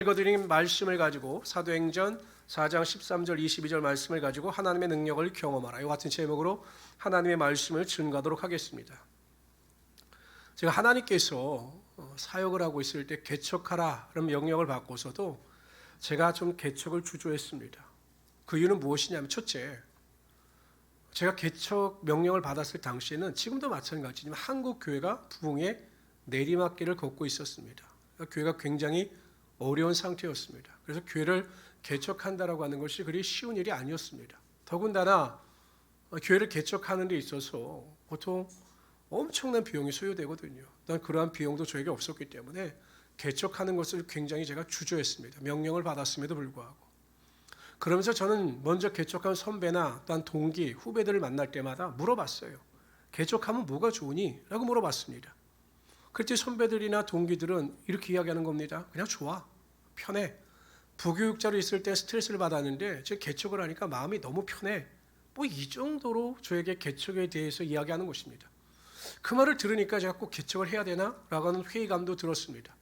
읽어드린 말씀을 가지고 사도행전 4장 13절 22절 말씀을 가지고 하나님의 능력을 경험하라, 이와 같은 제목으로 하나님의 말씀을 증거하도록 하겠습니다. 제가 하나님께서 사역을 하고 있을 때 개척하라 그런 명령을 받고서도 제가 좀 개척을 주저했습니다. 그 이유는 무엇이냐면, 첫째, 제가 개척 명령을 받았을 당시에는 지금도 마찬가지지만 한국 교회가 부흥의 내리막길을 걷고 있었습니다. 교회가 굉장히 어려운 상태였습니다. 그래서 교회를 개척한다라고 하는 것이 그리 쉬운 일이 아니었습니다. 더군다나 교회를 개척하는 데 있어서 보통 엄청난 비용이 소요되거든요. 그러한 비용도 저에게 없었기 때문에 개척하는 것을 굉장히 제가 주저했습니다. 명령을 받았음에도 불구하고. 그러면서 저는 먼저 개척한 선배나 또한 동기, 후배들을 만날 때마다 물어봤어요. 개척하면 뭐가 좋으니? 라고 물어봤습니다. 그때 선배들이나 동기들은 이렇게 이야기하는 겁니다. 그냥 좋아, 편해. 부교육자로 있을 때 스트레스를 받았는데 지금 개척을 하니까 마음이 너무 편해. 뭐 이 정도로 저에게 개척에 대해서 이야기하는 것입니다. 그 말을 들으니까 제가 꼭 개척을 해야 되나? 라고 하는 회의감도 들었습니다.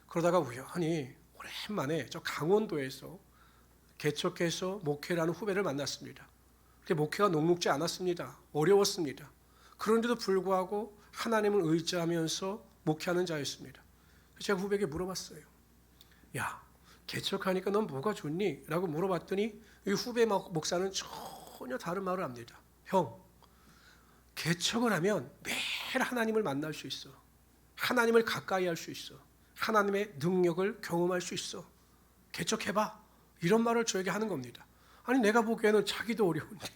그러다가 우연히 오랜만에 저 강원도에서 개척해서 목회라는 후배를 만났습니다. 근데 목회가 녹록지 않았습니다. 어려웠습니다. 그런데도 불구하고 하나님을 의지하면서 목회하는 자였습니다. 제가 후배에게 물어봤어요. 야, 개척하니까 넌 뭐가 좋니? 라고 물어봤더니 이 후배 목사는 전혀 다른 말을 합니다. 형, 개척을 하면 매일 하나님을 만날 수 있어. 하나님을 가까이 할 수 있어. 하나님의 능력을 경험할 수 있어. 개척해봐. 이런 말을 저에게 하는 겁니다. 아니, 내가 보기에는 자기도 어려운데,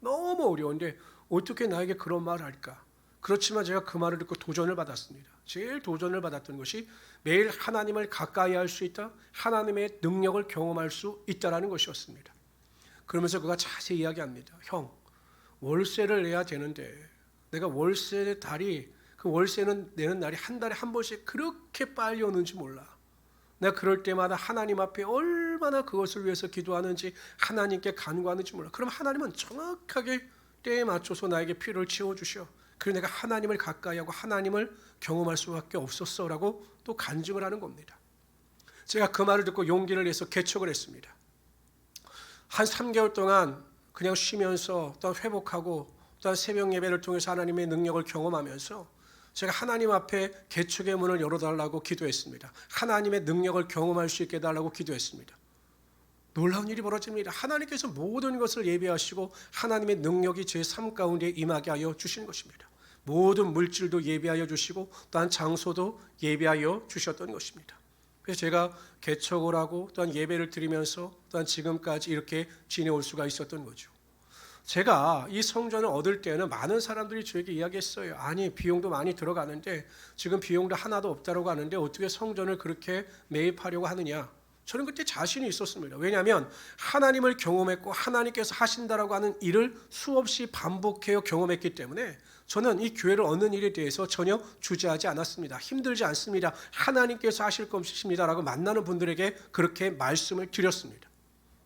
너무 어려운데 어떻게 나에게 그런 말을 할까? 그렇지만 제가 그 말을 듣고 도전을 받았습니다. 제일 도전을 받았던 것이 매일 하나님을 가까이 할 수 있다, 하나님의 능력을 경험할 수 있다라는 것이었습니다. 그러면서 그가 자세히 이야기합니다. 형, 월세를 내야 되는데 내가 월세 달이, 그 월세는 내는 날이 한 달에 한 번씩 그렇게 빨리 오는지 몰라. 내가 그럴 때마다 하나님 앞에 얼마나 그것을 위해서 기도하는지, 하나님께 간구하는지 몰라. 그럼 하나님은 정확하게 때에 맞춰서 나에게 필요를 채워주셔. 그래서 내가 하나님을 가까이 하고 하나님을 경험할 수밖에 없었어라고 또 간증을 하는 겁니다. 제가 그 말을 듣고 용기를 내서 개척을 했습니다. 한 3개월 동안 그냥 쉬면서 또 회복하고 또 새벽 예배를 통해서 하나님의 능력을 경험하면서 제가 하나님 앞에 개척의 문을 열어달라고 기도했습니다. 하나님의 능력을 경험할 수 있게 해달라고 기도했습니다. 놀라운 일이 벌어집니다. 하나님께서 모든 것을 예비하시고 하나님의 능력이 제 삶 가운데 임하게 하여 주신 것입니다. 모든 물질도 예비하여 주시고 또한 장소도 예비하여 주셨던 것입니다. 그래서 제가 개척을 하고 또한 예배를 드리면서 또한 지금까지 이렇게 지내올 수가 있었던 거죠. 제가 이 성전을 얻을 때는 많은 사람들이 저에게 이야기했어요. 아니, 비용도 많이 들어가는데 지금 비용도 하나도 없다고 하는데 어떻게 성전을 그렇게 매입하려고 하느냐. 저는 그때 자신이 있었습니다. 왜냐하면 하나님을 경험했고 하나님께서 하신다라고 하는 일을 수없이 반복해서 경험했기 때문에 저는 이 교회를 얻는 일에 대해서 전혀 주저하지 않았습니다. 힘들지 않습니다. 하나님께서 하실 것입니다라고 만나는 분들에게 그렇게 말씀을 드렸습니다.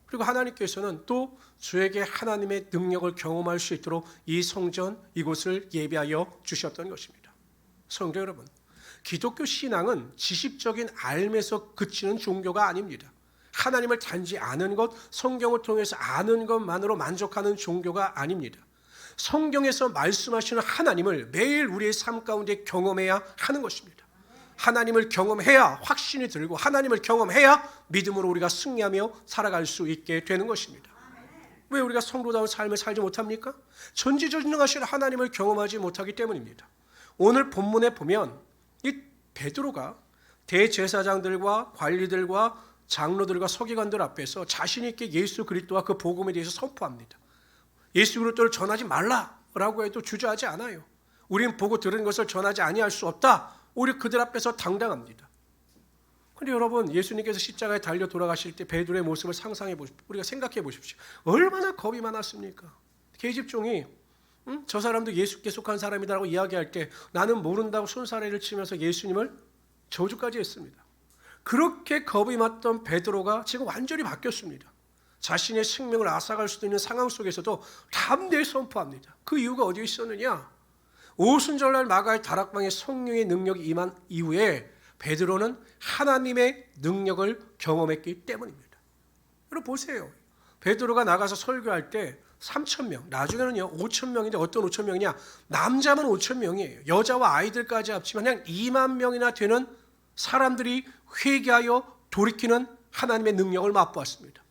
그리고 하나님께서는 또 저에게 하나님의 능력을 경험할 수 있도록 이 성전, 이곳을 예비하여 주셨던 것입니다. 성도 여러분, 기독교 신앙은 지식적인 알에서 그치는 종교가 아닙니다. 하나님을 단지 아는 것, 성경을 통해서 아는 것만으로 만족하는 종교가 아닙니다. 성경에서 말씀하시는 하나님을 매일 우리의 삶 가운데 경험해야 하는 것입니다. 하나님을 경험해야 확신이 들고 하나님을 경험해야 믿음으로 우리가 승리하며 살아갈 수 있게 되는 것입니다. 왜 우리가 성도다운 삶을 살지 못합니까? 전지전능하신 하나님을 경험하지 못하기 때문입니다. 오늘 본문에 보면 이 베드로가 대제사장들과 관리들과 장로들과 서기관들 앞에서 자신 있게 예수 그리스도와 그 복음에 대해서 선포합니다. 예수 그리스도를 전하지 말라라고 해도 주저하지 않아요. 우리는 보고 들은 것을 전하지 아니할 수 없다. 우리 그들 앞에서 당당합니다. 그런데 여러분, 예수님께서 십자가에 달려 돌아가실 때 베드로의 모습을 상상해 보십시오. 우리가 생각해 보십시오. 얼마나 겁이 많았습니까? 계집종이 저 사람도 예수께 속한 사람이다라고 이야기할 때 나는 모른다고 손사래를 치면서 예수님을 저주까지 했습니다. 그렇게 겁이 많던 베드로가 지금 완전히 바뀌었습니다. 자신의 생명을 앗아갈 수도 있는 상황 속에서도 담대히 선포합니다. 그 이유가 어디에 있었느냐? 오순절날 마가의 다락방에 성령의 능력이 임한 이후에 베드로는 하나님의 능력을 경험했기 때문입니다. 여러분 보세요. 베드로가 나가서 설교할 때 3,000명, 나중에는요 5,000명인데 어떤 5,000명이냐? 남자만 5,000명이에요. 여자와 아이들까지 합치면 그냥 2만 명이나 되는 사람들이 회개하여 돌이키는 하나님의 능력을 맛보았습니다.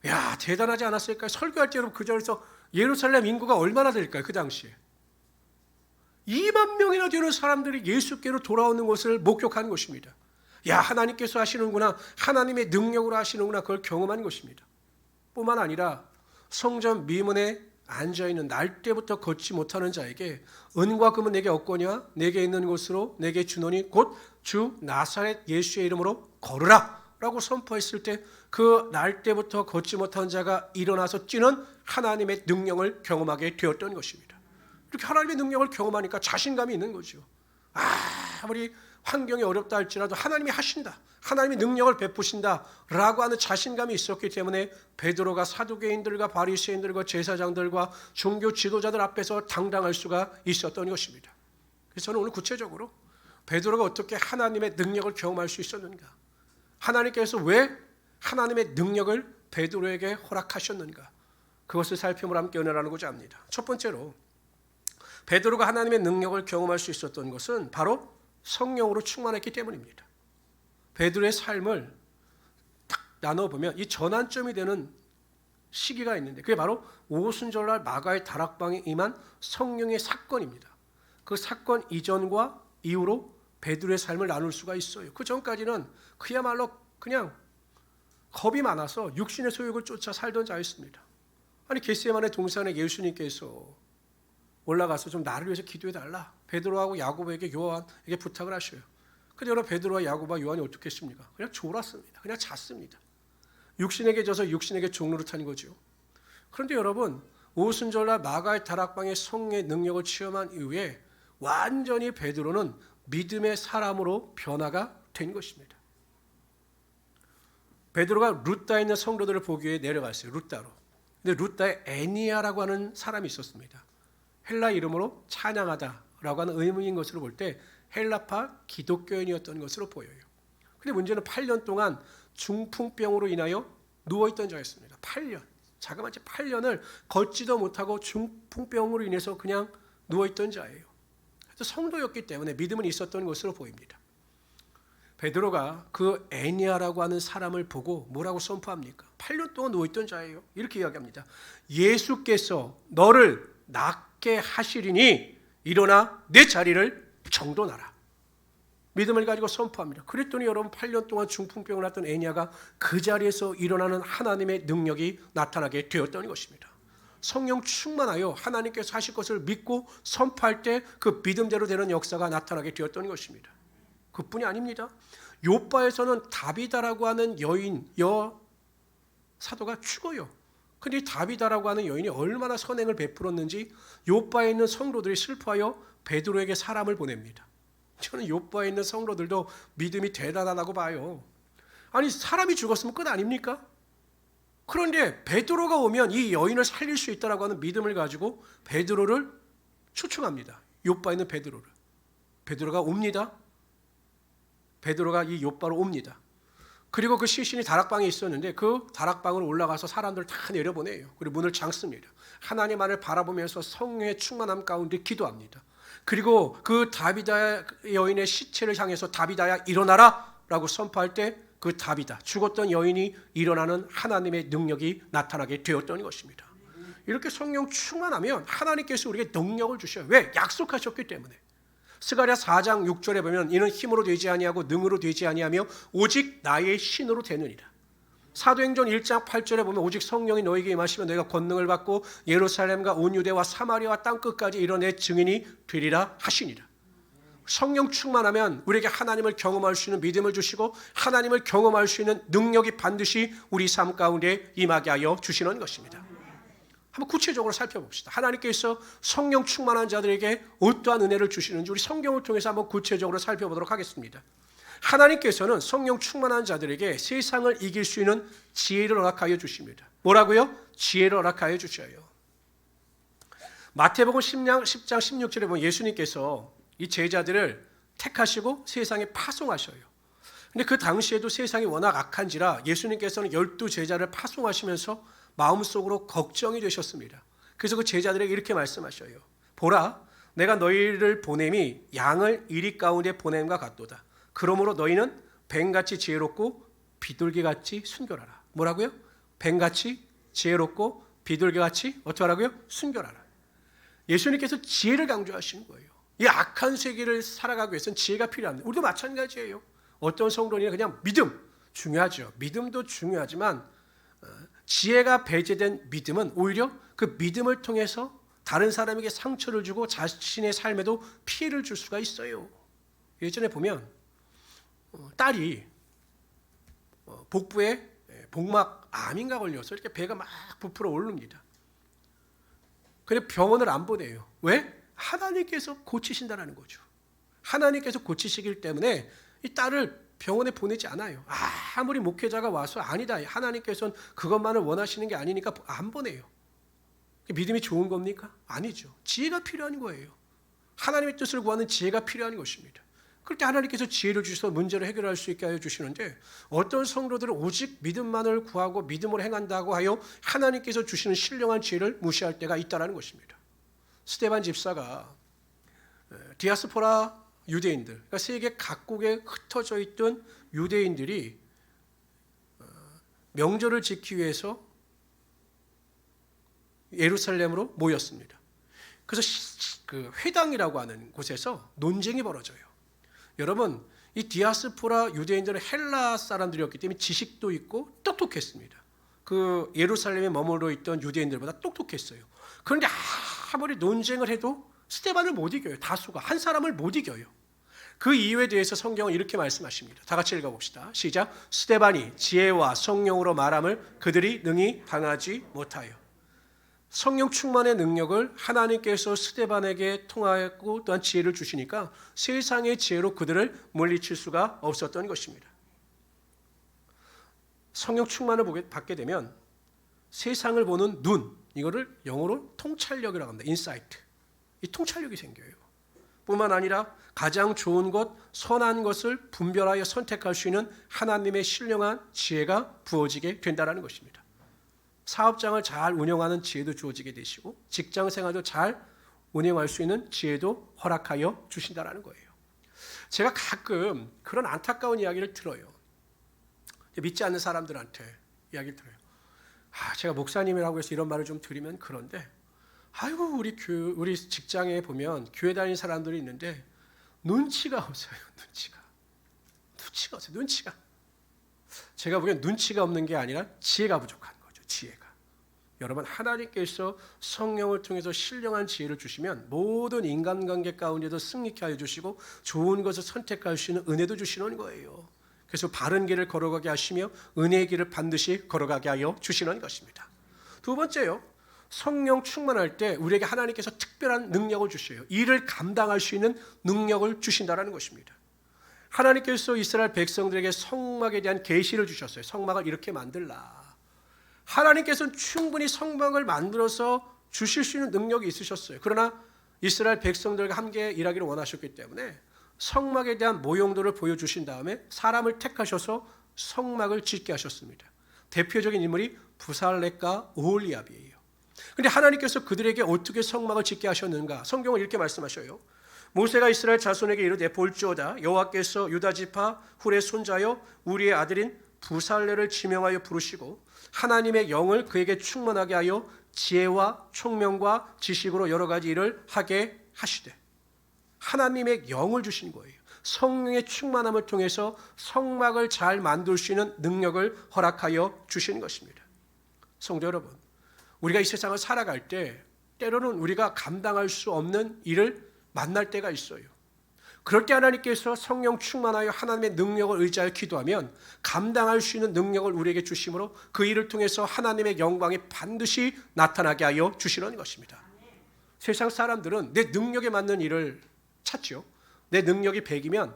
야, 대단하지 않았을까요? 설교할 때 여러분 그 자리에서 예루살렘 인구가 얼마나 될까요? 그 당시에 2만 명이나 되는 사람들이 예수께로 돌아오는 것을 목격하는 것입니다. 야, 하나님께서 하시는구나, 하나님의 능력으로 하시는구나, 그걸 경험한 것입니다. 뿐만 아니라 성전 미문에 앉아있는 날 때부터 걷지 못하는 자에게 은과 금은 내게 없거냐, 내게 있는 곳으로 내게 주노니 곧 주 나사렛 예수의 이름으로 걸으라 라고 선포했을 때 그 날 때부터 걷지 못한 자가 일어나서 뛰는 하나님의 능력을 경험하게 되었던 것입니다. 이렇게 하나님의 능력을 경험하니까 자신감이 있는 거죠. 아무리 환경이 어렵다 할지라도 하나님이 하신다, 하나님이 능력을 베푸신다 라고 하는 자신감이 있었기 때문에 베드로가 사두개인들과 바리새인들과 제사장들과 종교 지도자들 앞에서 당당할 수가 있었던 것입니다. 그래서 저는 오늘 구체적으로 베드로가 어떻게 하나님의 능력을 경험할 수 있었는가, 하나님께서 왜 하나님의 능력을 베드로에게 허락하셨는가, 그것을 살펴보며 함께 은혜를 나누고자 합니다. 첫 번째로 베드로가 하나님의 능력을 경험할 수 있었던 것은 바로 성령으로 충만했기 때문입니다. 베드로의 삶을 딱 나눠보면 이 전환점이 되는 시기가 있는데 그게 바로 오순절날 마가의 다락방에 임한 성령의 사건입니다. 그 사건 이전과 이후로 베드로의 삶을 나눌 수가 있어요. 그 전까지는 그야말로 그냥 겁이 많아서 육신의 소욕을 쫓아 살던 자였습니다. 아니 겟세마네 동산에 예수님께서 올라가서 좀 나를 위해서 기도해달라, 베드로하고 야고보에게 요한에게 부탁을 하셔요. 근데 여러분 베드로와 야고보와 요한이 어떻게 했습니까? 그냥 졸았습니다. 그냥 잤습니다. 육신에게 져서 육신에게 종로를 탄 거죠. 그런데 여러분 오순절날 마가의 다락방의 성령의 능력을 체험한 이후에 완전히 베드로는 믿음의 사람으로 변화가 된 것입니다. 베드로가 루다에 있는 성도들을 보기 위해 내려갔어요. 루다로. 근데 루다에 애니아라고 하는 사람이 있었습니다. 헬라 이름으로 찬양하다라고 하는 의문인 것으로 볼 때 헬라파 기독교인이었던 것으로 보여요. 근데 문제는 8년 동안 중풍병으로 인하여 누워있던 자였습니다. 8년. 자그마치 8년을 걷지도 못하고 중풍병으로 인해서 그냥 누워있던 자예요. 그래서 성도였기 때문에 믿음은 있었던 것으로 보입니다. 베드로가 그 애니아라고 하는 사람을 보고 뭐라고 선포합니까? 8년 동안 누워있던 자예요. 이렇게 이야기합니다. 예수께서 너를 낫게 하시리니 일어나 내 자리를 정돈하라. 믿음을 가지고 선포합니다. 그랬더니 여러분 8년 동안 중풍병을 앓던 애니아가 그 자리에서 일어나는 하나님의 능력이 나타나게 되었던 것입니다. 성령 충만하여 하나님께서 하실 것을 믿고 선포할 때 그 믿음대로 되는 역사가 나타나게 되었던 것입니다. 그뿐이 아닙니다. 욥바에서는 다비다라고 하는 사도가 죽어요. 근데 이 다비다라고 하는 여인이 얼마나 선행을 베풀었는지 욥바에 있는 성도들이 슬퍼하여 베드로에게 사람을 보냅니다. 저는 욥바에 있는 성도들도 믿음이 대단하다고 봐요. 아니 사람이 죽었으면 끝 아닙니까? 그런데 베드로가 오면 이 여인을 살릴 수 있다라고 하는 믿음을 가지고 베드로를 초청합니다. 욥바에 있는 베드로를. 베드로가 옵니다. 베드로가 이 욥바로 옵니다. 그리고 그 시신이 다락방에 있었는데 그 다락방으로 올라가서 사람들을 다 내려보내요. 그리고 문을 잠습니다. 하나님만을 바라보면서 성령의 충만함 가운데 기도합니다. 그리고 그 다비다 여인의 시체를 향해서 다비다야 일어나라 라고 선포할 때 그 다비다, 죽었던 여인이 일어나는 하나님의 능력이 나타나게 되었던 것입니다. 이렇게 성령 충만하면 하나님께서 우리에게 능력을 주셔요. 왜? 약속하셨기 때문에. 스가랴 4장 6절에 보면 이는 힘으로 되지 아니하고 능으로 되지 아니하며 오직 나의 신으로 되느니라. 사도행전 1장 8절에 보면 오직 성령이 너에게 임하시면 너희가 권능을 받고 예루살렘과 온 유대와 사마리아와 땅끝까지 이뤄내 증인이 되리라 하시니라. 성령 충만하면 우리에게 하나님을 경험할 수 있는 믿음을 주시고 하나님을 경험할 수 있는 능력이 반드시 우리 삶 가운데 임하게 하여 주시는 것입니다. 한번 구체적으로 살펴봅시다. 하나님께서 성령 충만한 자들에게 어떠한 은혜를 주시는지 우리 성경을 통해서 한번 구체적으로 살펴보도록 하겠습니다. 하나님께서는 성령 충만한 자들에게 세상을 이길 수 있는 지혜를 허락하여 주십니다. 뭐라고요? 지혜를 허락하여 주셔요. 마태복음 10장 16절에 보면 예수님께서 이 제자들을 택하시고 세상에 파송하셔요. 근데 그 당시에도 세상이 워낙 악한지라 예수님께서는 12제자를 파송하시면서 마음속으로 걱정이 되셨습니다. 그래서 그 제자들에게 이렇게 말씀하셔요. 보라, 내가 너희를 보냄이 양을 이리 가운데 보냄과 같도다. 그러므로 너희는 뱀같이 지혜롭고 비둘기같이 순결하라. 뭐라고요? 뱀같이 지혜롭고 비둘기같이 어떻게 하라고요? 순결하라. 예수님께서 지혜를 강조하시는 거예요. 이 악한 세계를 살아가기 위해서는 지혜가 필요합니다. 우리도 마찬가지예요. 어떤 성도는 그냥 믿음 중요하죠. 믿음도 중요하지만 지혜가 배제된 믿음은 오히려 그 믿음을 통해서 다른 사람에게 상처를 주고 자신의 삶에도 피해를 줄 수가 있어요. 예전에 보면 딸이 복부에 복막암인가 걸려서 이렇게 배가 막 부풀어 오릅니다. 근데 병원을 안 보내요. 왜? 하나님께서 고치신다는 거죠. 하나님께서 고치시기 때문에 이 딸을 병원에 보내지 않아요. 아무리 목회자가 와서 아니다, 하나님께서는 그것만을 원하시는 게 아니니까 안 보내요. 믿음이 좋은 겁니까? 아니죠. 지혜가 필요한 거예요. 하나님의 뜻을 구하는 지혜가 필요한 것입니다. 그럴 때 하나님께서 지혜를 주셔서 문제를 해결할 수 있게 하여 주시는데, 어떤 성도들은 오직 믿음만을 구하고 믿음으로 행한다고 하여 하나님께서 주시는 신령한 지혜를 무시할 때가 있다는 것입니다. 스데반 집사가 디아스포라 유대인들, 그러니까 세계 각국에 흩어져 있던 유대인들이 명절을 지키기 위해서 예루살렘으로 모였습니다. 그래서 그 회당이라고 하는 곳에서 논쟁이 벌어져요. 여러분, 이 디아스포라 유대인들은 헬라 사람들이었기 때문에 지식도 있고 똑똑했습니다. 그 예루살렘에 머물러 있던 유대인들보다 똑똑했어요. 그런데 아무리 논쟁을 해도 스데반을 못 이겨요. 다수가 한 사람을 못 이겨요. 그 이유에 대해서 성경은 이렇게 말씀하십니다. 다 같이 읽어봅시다. 시작. 스데반이 지혜와 성령으로 말함을 그들이 능히 당하지 못하여. 성령 충만의 능력을 하나님께서 스데반에게 통하였고 또한 지혜를 주시니까 세상의 지혜로 그들을 물리칠 수가 없었던 것입니다. 성령 충만을 받게 되면 세상을 보는 눈, 이거를 영어로 통찰력이라고 합니다. 인사이트. 이 통찰력이 생겨요. 뿐만 아니라 가장 좋은 것, 선한 것을 분별하여 선택할 수 있는 하나님의 신령한 지혜가 부어지게 된다는 것입니다. 사업장을 잘 운영하는 지혜도 주어지게 되시고 직장 생활도 잘 운영할 수 있는 지혜도 허락하여 주신다는 거예요. 제가 가끔 그런 안타까운 이야기를 들어요. 믿지 않는 사람들한테 이야기를 들어요. 제가 목사님이라고 해서 이런 말을 좀 드리면 그런데, 아이고 우리 직장에 보면 교회 다니는 사람들이 있는데 눈치가 없어요. 눈치가 없어요. 눈치가. 제가 보기엔 눈치가 없는 게 아니라 지혜가 부족한 거죠. 지혜가. 여러분, 하나님께서 성령을 통해서 신령한 지혜를 주시면 모든 인간관계 가운데도 승리케 하여 주시고 좋은 것을 선택할 수 있는 은혜도 주시는 거예요. 그래서 바른 길을 걸어가게 하시며 은혜의 길을 반드시 걸어가게 하여 주시는 것입니다. 두 번째요. 성령 충만할 때 우리에게 하나님께서 특별한 능력을 주셔요. 일을 감당할 수 있는 능력을 주신다는 것입니다. 하나님께서 이스라엘 백성들에게 성막에 대한 계시를 주셨어요. 성막을 이렇게 만들라. 하나님께서는 충분히 성막을 만들어서 주실 수 있는 능력이 있으셨어요. 그러나 이스라엘 백성들과 함께 일하기를 원하셨기 때문에 성막에 대한 모형도를 보여주신 다음에 사람을 택하셔서 성막을 짓게 하셨습니다. 대표적인 인물이 부살렙과 오홀리압이에요. 그런데 하나님께서 그들에게 어떻게 성막을 짓게 하셨는가? 성경은 이렇게 말씀하셔요. 모세가 이스라엘 자손에게 이르되 볼지어다 여호와께서 유다 지파 훌의 손자여 우리의 아들인 부살렙을 지명하여 부르시고 하나님의 영을 그에게 충만하게 하여 지혜와 총명과 지식으로 여러 가지 일을 하게 하시되, 하나님의 영을 주신 거예요. 성령의 충만함을 통해서 성막을 잘 만들 수 있는 능력을 허락하여 주시는 것입니다. 성도 여러분, 우리가 이 세상을 살아갈 때 때로는 우리가 감당할 수 없는 일을 만날 때가 있어요. 그럴 때 하나님께서 성령 충만하여 하나님의 능력을 의지하여 기도하면 감당할 수 있는 능력을 우리에게 주심으로 그 일을 통해서 하나님의 영광이 반드시 나타나게 하여 주시는 것입니다. 세상 사람들은 내 능력에 맞는 일을 찾죠. 내 능력이 100이면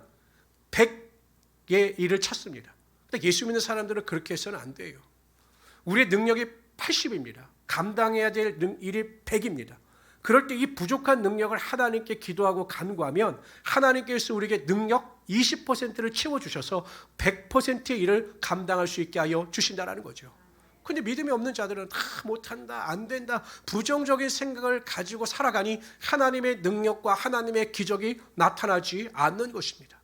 100의 일을 찾습니다. 근데 예수 믿는 사람들은 그렇게 해서는 안 돼요. 우리의 능력이 80입니다. 감당해야 될 일이 100입니다. 그럴 때 이 부족한 능력을 하나님께 기도하고 간구하면 하나님께서 우리에게 능력 20%를 채워주셔서 100%의 일을 감당할 수 있게 하여 주신다는 거죠. 근데 믿음이 없는 자들은 못한다, 안 된다, 부정적인 생각을 가지고 살아가니 하나님의 능력과 하나님의 기적이 나타나지 않는 것입니다.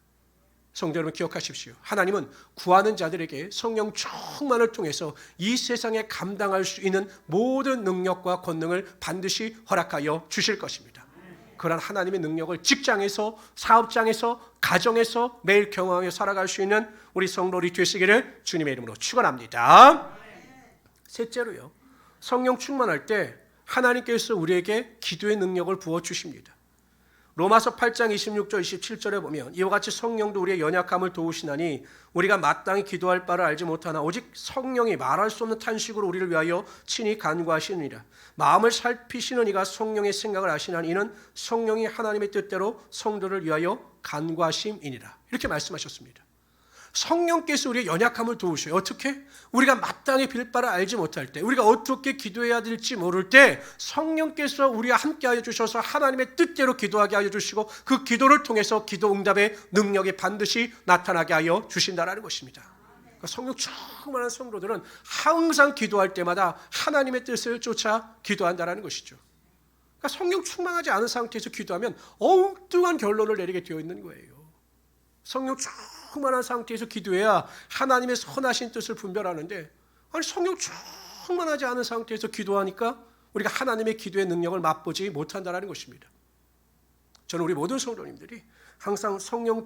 성도 여러분 기억하십시오. 하나님은 구하는 자들에게 성령 충만을 통해서 이 세상에 감당할 수 있는 모든 능력과 권능을 반드시 허락하여 주실 것입니다. 그러한 하나님의 능력을 직장에서, 사업장에서, 가정에서 매일 경험하며 살아갈 수 있는 우리 성도들이 되시기를 주님의 이름으로 축원합니다. 셋째로요, 성령 충만할 때 하나님께서 우리에게 기도의 능력을 부어주십니다. 로마서 8장 26절 27절에 보면 이와 같이 성령도 우리의 연약함을 도우시나니 우리가 마땅히 기도할 바를 알지 못하나 오직 성령이 말할 수 없는 탄식으로 우리를 위하여 친히 간구하시느니라. 마음을 살피시는 이가 성령의 생각을 아시나니 이는 성령이 하나님의 뜻대로 성도를 위하여 간구하심이니라. 이렇게 말씀하셨습니다. 성령께서 우리의 연약함을 도우셔요. 어떻게? 우리가 마땅히 빌 바를 알지 못할 때, 우리가 어떻게 기도해야 될지 모를 때 성령께서 우리와 함께하여 주셔서 하나님의 뜻대로 기도하게 하여 주시고 그 기도를 통해서 기도 응답의 능력이 반드시 나타나게 하여 주신다는 것입니다. 그러니까 성령 충만한 성도들은 항상 기도할 때마다 하나님의 뜻을 쫓아 기도한다는 것이죠. 그러니까 성령 충만하지 않은 상태에서 기도하면 엉뚱한 결론을 내리게 되어 있는 거예요. 성령 충만한 상태에서 기도해야 하나님의 선하신 뜻을 분별하는데, 아니 성령 충만하지 않은 상태에서 기도하니까 우리가 하나님의 기도의 능력을 맛보지 못한다는 것입니다. 저는 우리 모든 성도님들이 항상 성령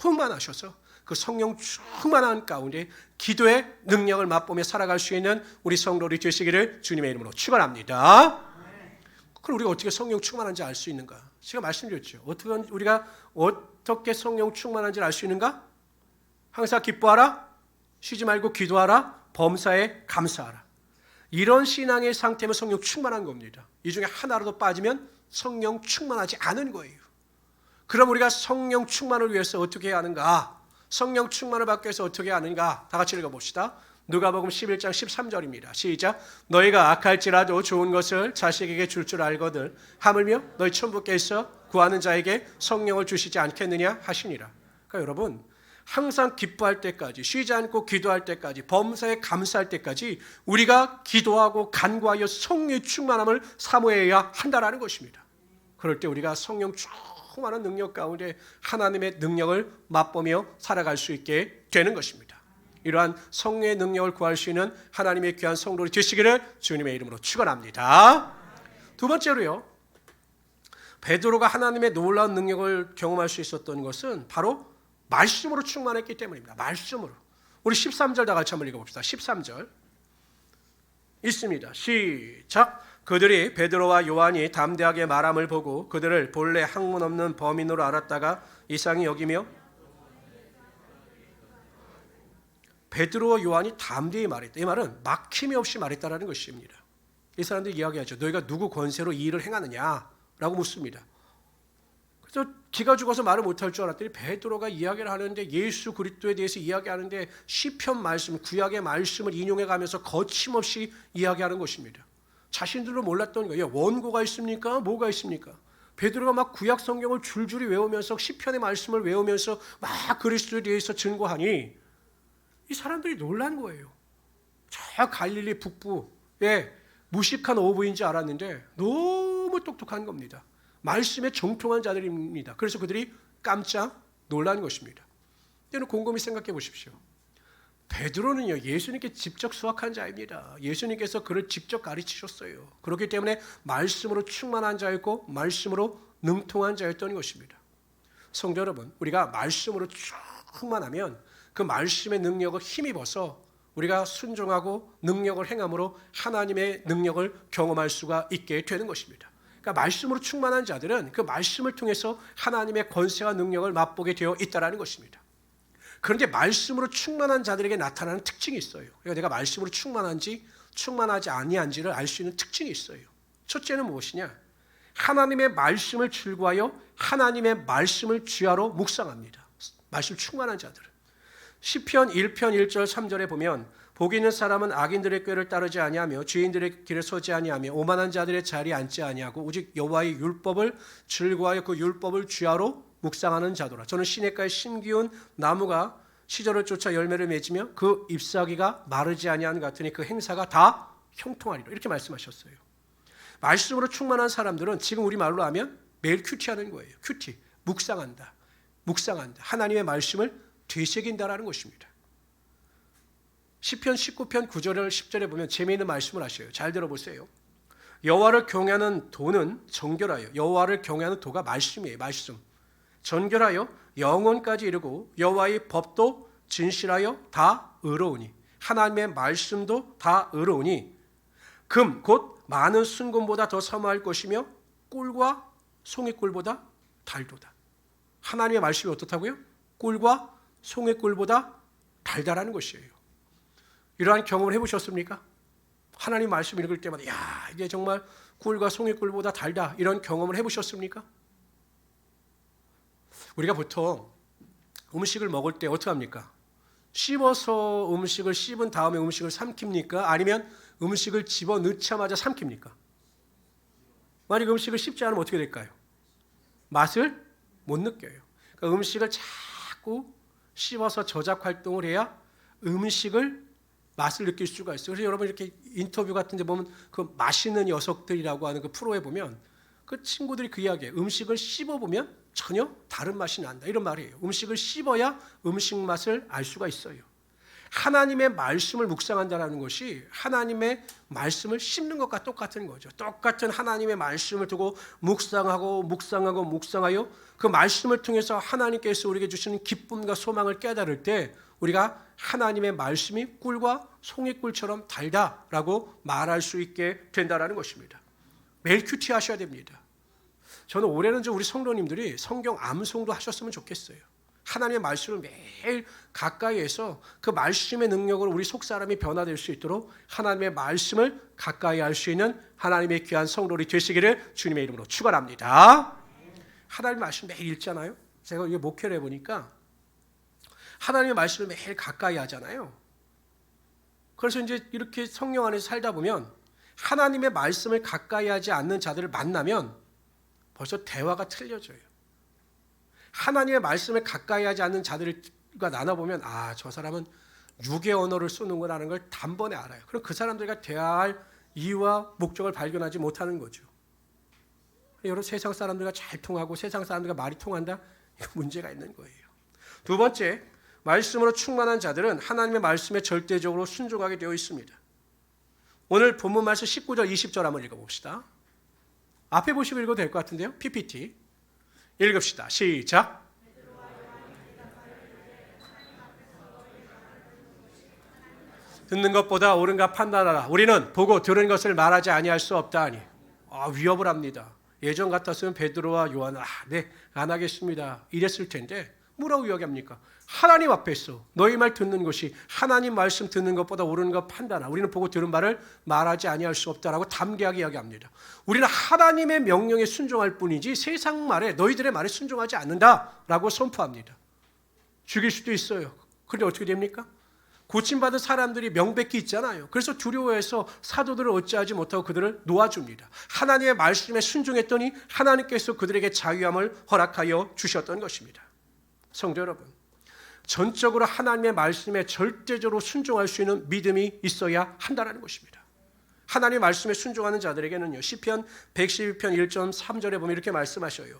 충만하셔서 그 성령 충만한 가운데 기도의 능력을 맛보며 살아갈 수 있는 우리 성도들이 되시기를 주님의 이름으로 축원합니다. 그럼 우리가 어떻게 성령 충만한지 알 수 있는가? 제가 말씀드렸죠. 우리가 어떻게 성령 충만한지를 알 수 있는가? 항상 기뻐하라, 쉬지 말고 기도하라, 범사에 감사하라. 이런 신앙의 상태면 성령 충만한 겁니다. 이 중에 하나라도 빠지면 성령 충만하지 않은 거예요. 그럼 우리가 성령 충만을 위해서 어떻게 해야 하는가? 성령 충만을 받기 위해서 어떻게 해야 하는가? 다 같이 읽어봅시다. 누가복음 11장 13절입니다. 시작. 너희가 악할지라도 좋은 것을 자식에게 줄 줄 알거든 하물며 너희 천부께서 구하는 자에게 성령을 주시지 않겠느냐 하시니라. 그러니까 여러분 항상 기뻐할 때까지, 쉬지 않고 기도할 때까지, 범사에 감사할 때까지 우리가 기도하고 간구하여 성령의 충만함을 사모해야 한다는 것입니다. 그럴 때 우리가 성령 충만한 능력 가운데 하나님의 능력을 맛보며 살아갈 수 있게 되는 것입니다. 이러한 성령의 능력을 구할 수 있는 하나님의 귀한 성도들이 되시기를 주님의 이름으로 축원합니다. 두 번째로요, 베드로가 하나님의 놀라운 능력을 경험할 수 있었던 것은 바로 말씀으로 충만했기 때문입니다. 말씀으로. 우리 13절 다 같이 한번 읽어봅시다. 13절 있습니다. 시작. 그들이 베드로와 요한이 담대하게 말함을 보고 그들을 본래 학문 없는 범인으로 알았다가 이상히 여기며, 베드로와 요한이 담대히 말했다. 이 말은 막힘이 없이 말했다는 것입니다. 이 사람들이 이야기하죠. 너희가 누구 권세로 이 일을 행하느냐라고 묻습니다. 그래서 기가 죽어서 말을 못할 줄 알았더니 베드로가 이야기를 하는데, 예수 그리스도에 대해서 이야기하는데 시편 말씀, 구약의 말씀을 인용해가면서 거침없이 이야기하는 것입니다. 자신들도 몰랐던 거예요. 원고가 있습니까? 뭐가 있습니까? 베드로가 막 구약 성경을 줄줄이 외우면서 시편의 말씀을 외우면서 막 그리스도에 대해서 증거하니 이 사람들이 놀란 거예요. 저 갈릴리 북부에 무식한 어부인지 알았는데 너무 똑똑한 겁니다. 말씀에 정통한 자들입니다. 그래서 그들이 깜짝 놀란 것입니다. 때는 곰곰이 생각해 보십시오. 베드로는요, 예수님께 직접 수학한 자입니다. 예수님께서 그를 직접 가르치셨어요. 그렇기 때문에 말씀으로 충만한 자였고 말씀으로 능통한 자였던 것입니다. 성도 여러분, 우리가 말씀으로 충만하면 그 말씀의 능력을 힘입어서 우리가 순종하고 능력을 행함으로 하나님의 능력을 경험할 수가 있게 되는 것입니다. 그러니까 말씀으로 충만한 자들은 그 말씀을 통해서 하나님의 권세와 능력을 맛보게 되어 있다는 것입니다. 그런데 말씀으로 충만한 자들에게 나타나는 특징이 있어요. 그러니까 내가 말씀으로 충만한지 충만하지 아니한지를 알 수 있는 특징이 있어요. 첫째는 무엇이냐? 하나님의 말씀을 즐거워하여 하나님의 말씀을 쥐하러 묵상합니다. 말씀 충만한 자들은. 시편 1편 1절 3절에 보면 복이 있는 사람은 악인들의 꾀를 따르지 아니하며 죄인들의 길에 서지 아니하며 오만한 자들의 자리에 앉지 아니하고 오직 여호와의 율법을 즐거워하여 그 율법을 주야로 묵상하는 자도라. 저는 시냇가에 심기운 나무가 시절을 쫓아 열매를 맺으며 그 잎사귀가 마르지 아니하는 것 같으니 그 행사가 다 형통하리라. 이렇게 말씀하셨어요. 말씀으로 충만한 사람들은 지금 우리 말로 하면 매일 큐티하는 거예요. 큐티, 묵상한다. 하나님의 말씀을 되새긴다라는 것입니다. 시편 19편 9절 10절에 보면 재미있는 말씀을 하셔요. 잘 들어보세요. 여호와를 경외하는 도는 정결하여, 여호와를 경외하는 도가 말씀이에요. 말씀. 정결하여 영혼까지 이르고 여호와의 법도 진실하여 다 의로우니, 하나님의 말씀도 다 의로우니 금 곧 많은 순금보다 더 사모할 것이며 꿀과 송이꿀보다 달도다. 하나님의 말씀이 어떻다고요? 꿀과 송이꿀보다 달달하는 것이에요. 이러한 경험을 해보셨습니까? 하나님 말씀 읽을 때마다 야, 이게 정말 꿀과 송이꿀보다 달다, 이런 경험을 해보셨습니까? 우리가 보통 음식을 먹을 때 어떻게 합니까? 씹어서 음식을 씹은 다음에 음식을 삼킵니까? 아니면 음식을 집어넣자마자 삼킵니까? 만약 음식을 씹지 않으면 어떻게 될까요? 맛을 못 느껴요. 그러니까 음식을 자꾸 씹어서 저작 활동을 해야 음식을 맛을 느낄 수가 있어요. 그래서 여러분 이렇게 인터뷰 같은 데 보면 그 맛있는 녀석들이라고 하는 그 프로에 보면 그 친구들이 그 이야기예요. 음식을 씹어보면 전혀 다른 맛이 난다, 이런 말이에요. 음식을 씹어야 음식 맛을 알 수가 있어요. 하나님의 말씀을 묵상한다는 것이 하나님의 말씀을 씹는 것과 똑같은 거죠. 똑같은 하나님의 말씀을 두고 묵상하여 그 말씀을 통해서 하나님께서 우리에게 주시는 기쁨과 소망을 깨달을 때 우리가 하나님의 말씀이 꿀과 송이꿀처럼 달다라고 말할 수 있게 된다는 것입니다. 매일 큐티하셔야 됩니다. 저는 올해는 우리 성도님들이 성경 암송도 하셨으면 좋겠어요. 하나님의 말씀을 매일 가까이에서 그 말씀의 능력으로 우리 속사람이 변화될 수 있도록 하나님의 말씀을 가까이 할 수 있는 하나님의 귀한 성도들이 되시기를 주님의 이름으로 축원합니다. 하나님의 말씀 매일 읽잖아요. 제가 이게 목회를 해보니까 하나님의 말씀을 매일 가까이 하잖아요. 그래서 이제 이렇게 성령 안에서 살다 보면 하나님의 말씀을 가까이 하지 않는 자들을 만나면 벌써 대화가 틀려져요. 하나님의 말씀을 가까이 하지 않는 자들과 나눠보면 아, 저 사람은 육의 언어를 쓰는구나라는 걸 단번에 알아요. 그럼 그 사람들과 대화할 이유와 목적을 발견하지 못하는 거죠. 여러분, 세상 사람들과 잘 통하고 세상 사람들과 말이 통한다? 이거 문제가 있는 거예요. 두 번째, 말씀으로 충만한 자들은 하나님의 말씀에 절대적으로 순종하게 되어 있습니다. 오늘 본문 말씀 19절 20절 한번 읽어봅시다. 앞에 보시고 읽어도 될 것 같은데요. PPT 읽읍시다. 시작. 듣는 것보다 옳은가 판단하라. 우리는 보고 들은 것을 말하지 아니할 수 없다 하니. 위협을 합니다. 예전 같았으면 베드로와 요한 네, 안 하겠습니다 이랬을 텐데 뭐라고 이야기합니까? 하나님 앞에서 너희 말 듣는 것이 하나님 말씀 듣는 것보다 옳은 것 판단하라. 우리는 보고 들은 말을 말하지 아니할 수 없다라고 담대하게 이야기합니다. 우리는 하나님의 명령에 순종할 뿐이지 세상 말에 너희들의 말에 순종하지 않는다라고 선포합니다. 죽일 수도 있어요. 그런데 어떻게 됩니까? 고침받은 사람들이 명백히 있잖아요. 그래서 두려워해서 사도들을 어찌하지 못하고 그들을 놓아줍니다. 하나님의 말씀에 순종했더니 하나님께서 그들에게 자유함을 허락하여 주셨던 것입니다. 성도 여러분, 전적으로 하나님의 말씀에 절대적으로 순종할 수 있는 믿음이 있어야 한다는 것입니다. 하나님의 말씀에 순종하는 자들에게는요, 시편 112편 1.3절에 보면 이렇게 말씀하셔요.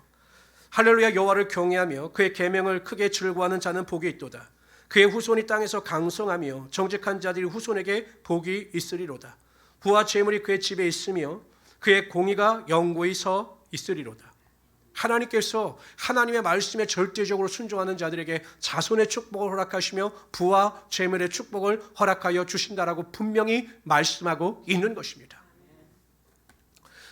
할렐루야, 여호와를 경외하며 그의 계명을 크게 즐거워하는 자는 복이 있도다. 그의 후손이 땅에서 강성하며 정직한 자들이 후손에게 복이 있으리로다. 부와 재물이 그의 집에 있으며 그의 공의가 영구히 서 있으리로다. 하나님께서 하나님의 말씀에 절대적으로 순종하는 자들에게 자손의 축복을 허락하시며 부와 재물의 축복을 허락하여 주신다라고 분명히 말씀하고 있는 것입니다.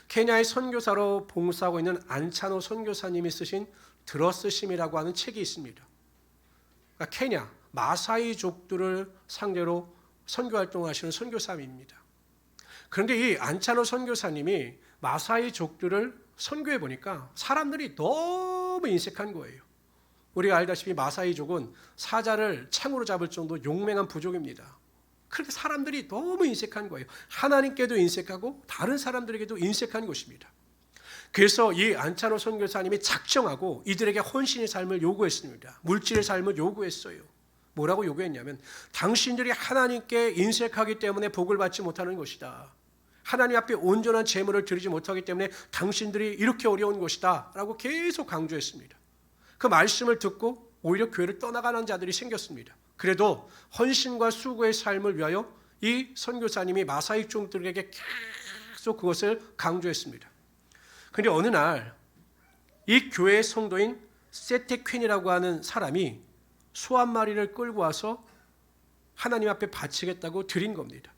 케냐의 선교사로 봉사하고 있는 안찬호 선교사님이 쓰신 들어쓰심이라고 하는 책이 있습니다. 그러니까 케냐 마사이족들을 상대로 선교활동을 하시는 선교사님입니다. 그런데 이 안찬호 선교사님이 마사이족들을 선교해 보니까 사람들이 너무 인색한 거예요. 우리가 알다시피 마사이족은 사자를 창으로 잡을 정도 용맹한 부족입니다. 그렇게 사람들이 너무 인색한 거예요. 하나님께도 인색하고 다른 사람들에게도 인색한 것입니다. 그래서 이 안차노 선교사님이 작정하고 이들에게 헌신의 삶을 요구했습니다. 물질의 삶을 요구했어요. 뭐라고 요구했냐면 당신들이 하나님께 인색하기 때문에 복을 받지 못하는 것이다. 하나님 앞에 온전한 제물을 드리지 못하기 때문에 당신들이 이렇게 어려운 것이다 라고 계속 강조했습니다. 그 말씀을 듣고 오히려 교회를 떠나가는 자들이 생겼습니다. 그래도 헌신과 수고의 삶을 위하여 이 선교사님이 마사이 종들에게 계속 그것을 강조했습니다. 그런데 어느 날 이 교회의 성도인 세테퀸이라고 하는 사람이 소 한 마리를 끌고 와서 하나님 앞에 바치겠다고 드린 겁니다.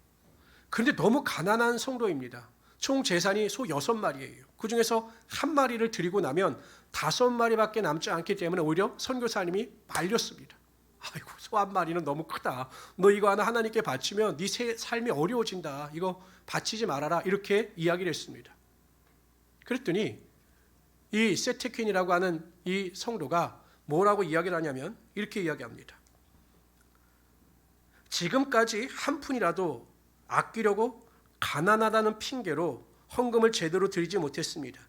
그런데 너무 가난한 성도입니다. 총 재산이 소 6마리예요. 그중에서 한 마리를 드리고 나면 5마리밖에 남지 않기 때문에 오히려 선교사님이 말렸습니다. 아이고, 소 한 마리는 너무 크다. 너 이거 하나님께 바치면 네 삶이 어려워진다. 이거 바치지 말아라. 이렇게 이야기를 했습니다. 그랬더니 이 세테퀸이라고 하는 이 성도가 뭐라고 이야기를 하냐면 이렇게 이야기합니다. 지금까지 한 푼이라도 아끼려고 가난하다는 핑계로 헌금을 제대로 드리지 못했습니다.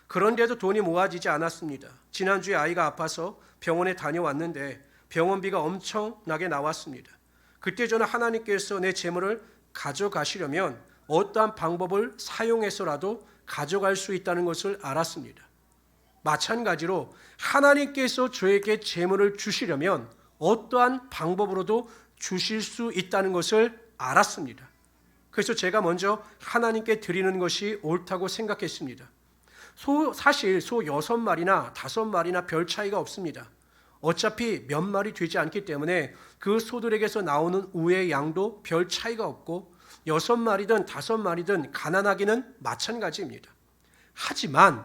그런데도 돈이 모아지지 않았습니다. 지난주에 아이가 아파서 병원에 다녀왔는데 병원비가 엄청나게 나왔습니다. 그때 저는 하나님께서 내 재물을 가져가시려면 어떠한 방법을 사용해서라도 가져갈 수 있다는 것을 알았습니다. 마찬가지로 하나님께서 저에게 재물을 주시려면 어떠한 방법으로도 주실 수 있다는 것을 알았습니다. 그래서 제가 먼저 하나님께 드리는 것이 옳다고 생각했습니다. 사실 소 6마리나 5마리나 별 차이가 없습니다. 어차피 몇 마리 되지 않기 때문에 그 소들에게서 나오는 우의 양도 별 차이가 없고 6마리든 5마리든 가난하기는 마찬가지입니다. 하지만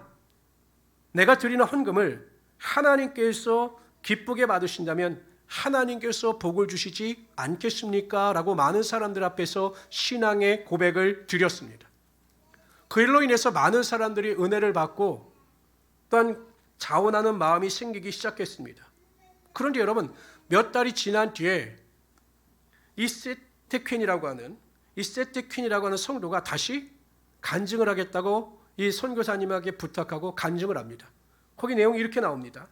내가 드리는 헌금을 하나님께서 기쁘게 받으신다면 하나님께서 복을 주시지 않겠습니까? 라고 많은 사람들 앞에서 신앙의 고백을 드렸습니다. 그 일로 인해서 많은 사람들이 은혜를 받고 또한 자원하는 마음이 생기기 시작했습니다. 그런데 여러분, 몇 달이 지난 뒤에 이 세테퀸이라고 하는 성도가 다시 간증을 하겠다고 이 선교사님에게 부탁하고 간증을 합니다. 거기 내용이 이렇게 나옵니다.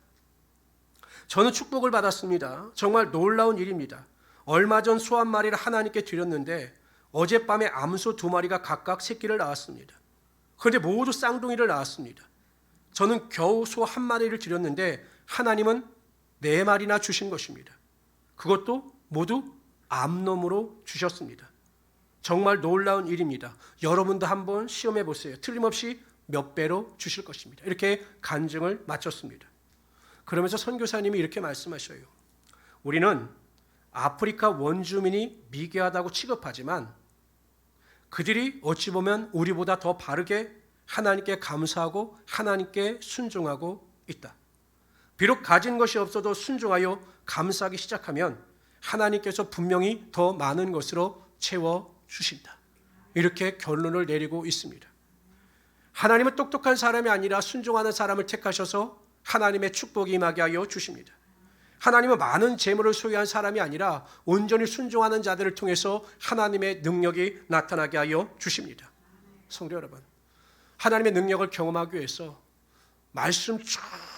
저는 축복을 받았습니다. 정말 놀라운 일입니다. 얼마 전 소 한 마리를 하나님께 드렸는데 어젯밤에 암소 2마리가 각각 새끼를 낳았습니다. 그런데 모두 쌍둥이를 낳았습니다. 저는 겨우 소 한 마리를 드렸는데 하나님은 4마리나 주신 것입니다. 그것도 모두 암놈으로 주셨습니다. 정말 놀라운 일입니다. 여러분도 한번 시험해 보세요. 틀림없이 몇 배로 주실 것입니다. 이렇게 간증을 마쳤습니다. 그러면서 선교사님이 이렇게 말씀하셔요. 우리는 아프리카 원주민이 미개하다고 취급하지만 그들이 어찌 보면 우리보다 더 바르게 하나님께 감사하고 하나님께 순종하고 있다. 비록 가진 것이 없어도 순종하여 감사하기 시작하면 하나님께서 분명히 더 많은 것으로 채워주신다. 이렇게 결론을 내리고 있습니다. 하나님은 똑똑한 사람이 아니라 순종하는 사람을 택하셔서 하나님의 축복이 임하게 하여 주십니다. 하나님은 많은 재물을 소유한 사람이 아니라 온전히 순종하는 자들을 통해서 하나님의 능력이 나타나게 하여 주십니다. 성도 여러분, 하나님의 능력을 경험하기 위해서 말씀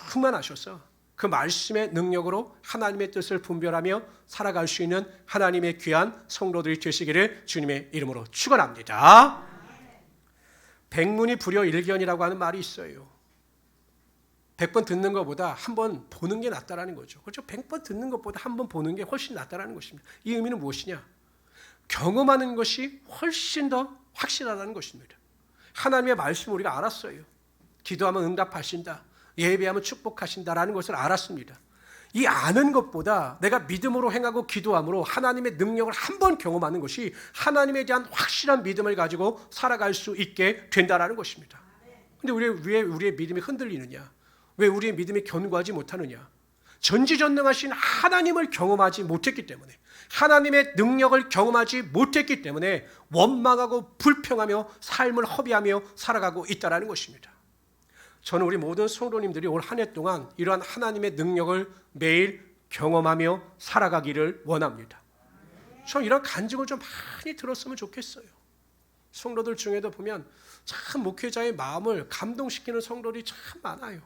충만하셔서 그 말씀의 능력으로 하나님의 뜻을 분별하며 살아갈 수 있는 하나님의 귀한 성도들이 되시기를 주님의 이름으로 축원합니다. 백문이 불여일견이라고 하는 말이 있어요. 100번 듣는 것보다 한 번 보는 게 낫다라는 거죠. 그렇죠? 100번 듣는 것보다 한 번 보는 게 훨씬 낫다라는 것입니다. 이 의미는 무엇이냐? 경험하는 것이 훨씬 더 확실하다는 것입니다. 하나님의 말씀을 우리가 알았어요. 기도하면 응답하신다. 예배하면 축복하신다라는 것을 알았습니다. 이 아는 것보다 내가 믿음으로 행하고 기도함으로 하나님의 능력을 한 번 경험하는 것이 하나님에 대한 확실한 믿음을 가지고 살아갈 수 있게 된다라는 것입니다. 그런데 왜 우리의 믿음이 흔들리느냐? 왜 우리의 믿음이 견고하지 못하느냐? 전지전능하신 하나님을 경험하지 못했기 때문에, 하나님의 능력을 경험하지 못했기 때문에 원망하고 불평하며 삶을 허비하며 살아가고 있다는 것입니다. 저는 우리 모든 성도님들이 올 한 해 동안 이러한 하나님의 능력을 매일 경험하며 살아가기를 원합니다. 저 이런 간증을 좀 많이 들었으면 좋겠어요. 성도들 중에도 보면 참 목회자의 마음을 감동시키는 성도들이 참 많아요.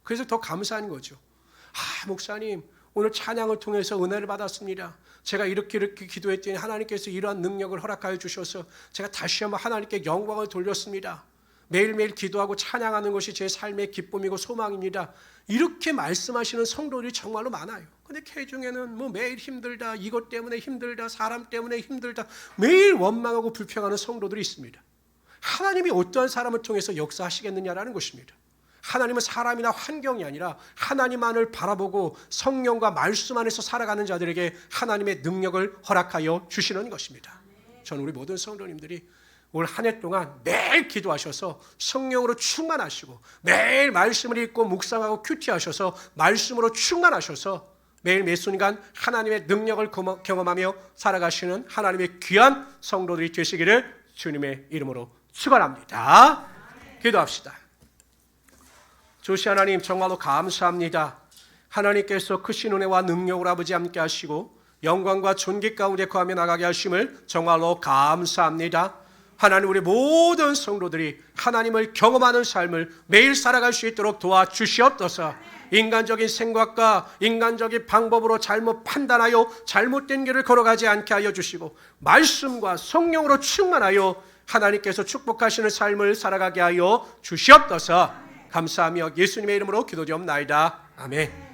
그래서 더 감사한 거죠. 목사님 오늘 찬양을 통해서 은혜를 받았습니다. 제가 이렇게 기도했더니 하나님께서 이러한 능력을 허락하여 주셔서 제가 다시 한번 하나님께 영광을 돌렸습니다. 매일매일 기도하고 찬양하는 것이 제 삶의 기쁨이고 소망입니다. 이렇게 말씀하시는 성도들이 정말로 많아요. 근데 그 중에는 뭐 매일 힘들다, 이것 때문에 힘들다, 사람 때문에 힘들다, 매일 원망하고 불평하는 성도들이 있습니다. 하나님이 어떠한 사람을 통해서 역사하시겠느냐라는 것입니다. 하나님은 사람이나 환경이 아니라 하나님만을 바라보고 성령과 말씀 안에서 살아가는 자들에게 하나님의 능력을 허락하여 주시는 것입니다. 저는 우리 모든 성도님들이 올 한 해 동안 매일 기도하셔서 성령으로 충만하시고 매일 말씀을 읽고 묵상하고 큐티하셔서 말씀으로 충만하셔서 매일 매 순간 하나님의 능력을 경험하며 살아가시는 하나님의 귀한 성도들이 되시기를 주님의 이름으로 축원합니다. 기도합시다. 주시 하나님 정말로 감사합니다. 하나님께서 크신 은혜와 능력으로 아버지 함께 하시고 영광과 존귀 가운데 거하며 나가게 하심을 정말로 감사합니다. 하나님 우리 모든 성도들이 하나님을 경험하는 삶을 매일 살아갈 수 있도록 도와주시옵소서. 인간적인 생각과 인간적인 방법으로 잘못 판단하여 잘못된 길을 걸어가지 않게 하여 주시고 말씀과 성령으로 충만하여 하나님께서 축복하시는 삶을 살아가게 하여 주시옵소서. 감사하며 예수님의 이름으로 기도드리옵나이다. 아멘.